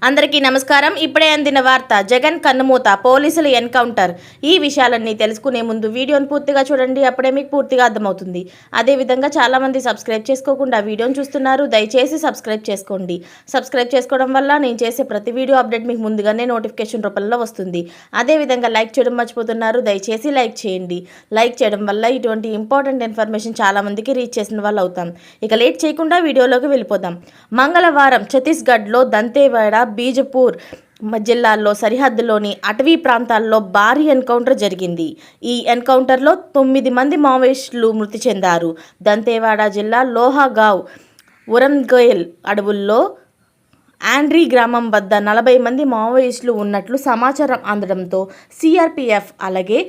అందరికీ నమస్కారం. ఇప్పుడే అందిన వార్త. జగన్ కన్నుమూత, పోలీసుల ఎన్కౌంటర్. ఈ విషయాలన్నీ తెలుసుకునే ముందు వీడియోను పూర్తిగా చూడండి. అప్పుడే మీకు పూర్తిగా అర్థమవుతుంది. అదేవిధంగా చాలామంది సబ్స్క్రైబ్ చేసుకోకుండా వీడియోను చూస్తున్నారు. దయచేసి సబ్స్క్రైబ్ చేసుకోండి. సబ్స్క్రైబ్ చేసుకోవడం వల్ల నేను చేసే ప్రతి వీడియో అప్డేట్ మీకు ముందుగానే నోటిఫికేషన్ రూపంలో వస్తుంది. అదేవిధంగా లైక్ చేయడం మర్చిపోతున్నారు. దయచేసి లైక్ చేయండి. లైక్ చేయడం వల్ల ఇటువంటి ఇంపార్టెంట్ ఇన్ఫర్మేషన్ చాలామందికి రీచ్ చేసిన వాళ్ళు అవుతాం. ఇక లేట్ చేయకుండా వీడియోలోకి వెళ్ళిపోదాం. మంగళవారం ఛత్తీస్గఢ్లో దంతేవాడ, బీజపూర్ జిల్లాల్లో సరిహద్దులోని అటవీ ప్రాంతాల్లో భారీ ఎన్కౌంటర్ జరిగింది. ఈ ఎన్కౌంటర్లో 9 మంది మావోయిస్టులు మృతి చెందారు. దంతేవాడ జిల్లా లోహాగావ్ ఉరన్గోయల్ అడవుల్లో ఆండ్రీ గ్రామం వద్ద 40 మంది మావోయిస్టులు ఉన్నట్లు సమాచారం అందడంతో సిఆర్పిఎఫ్ అలాగే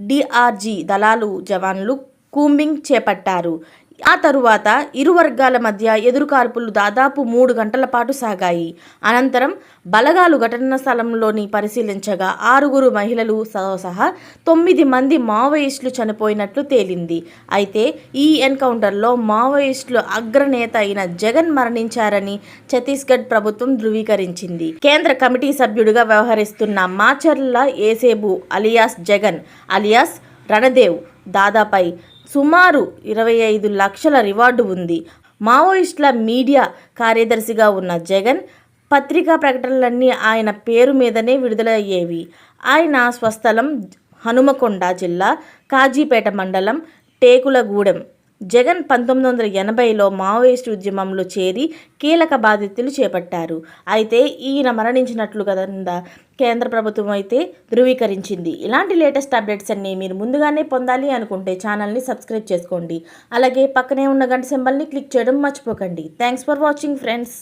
డిఆర్జీ దళాలు జవాన్లు కూంబింగ్ చేపట్టారు. ఆ తరువాత ఇరు వర్గాల మధ్య ఎదురుకాల్పులు దాదాపు 3 గంటల పాటు సాగాయి. అనంతరం బలగాలు ఘటనా స్థలంలోని పరిశీలించగా 6 మహిళలు సహా 9 మంది మావోయిస్టులు చనిపోయినట్లు తేలింది. అయితే ఈ ఎన్కౌంటర్లో మావోయిస్టులు అగ్రనేత అయిన జగన్ మరణించారని ఛత్తీస్గఢ్ ప్రభుత్వం ధృవీకరించింది. కేంద్ర కమిటీ సభ్యుడిగా వ్యవహరిస్తున్న మాచర్ల ఏసేబు అలియాస్ జగన్ అలియాస్ రణదేవ్ దాదాపై సుమారు 25 లక్షల రివార్డు ఉంది. మావోయిస్టుల మీడియా కార్యదర్శిగా ఉన్న జగన్ పత్రికా ప్రకటనలన్నీ ఆయన పేరు మీదనే విడుదలయ్యేవి. ఆయన స్వస్థలం హనుమకొండ జిల్లా కాజీపేట మండలం టేకులగూడెం. జగన్ 1980లో మావోయిస్టు ఉద్యమంలో చేరి కీలక బాధ్యతలు చేపట్టారు. అయితే ఈయన మరణించినట్లు కదా కేంద్ర ప్రభుత్వం అయితే ధృవీకరించింది. ఇలాంటి లేటెస్ట్ అప్డేట్స్ అన్నీ మీరు ముందుగానే పొందాలి అనుకుంటే ఛానల్ని సబ్స్క్రైబ్ చేసుకోండి. అలాగే పక్కనే ఉన్న గంట సింబల్ని క్లిక్ చేయడం మర్చిపోకండి. Thanks for watching friends.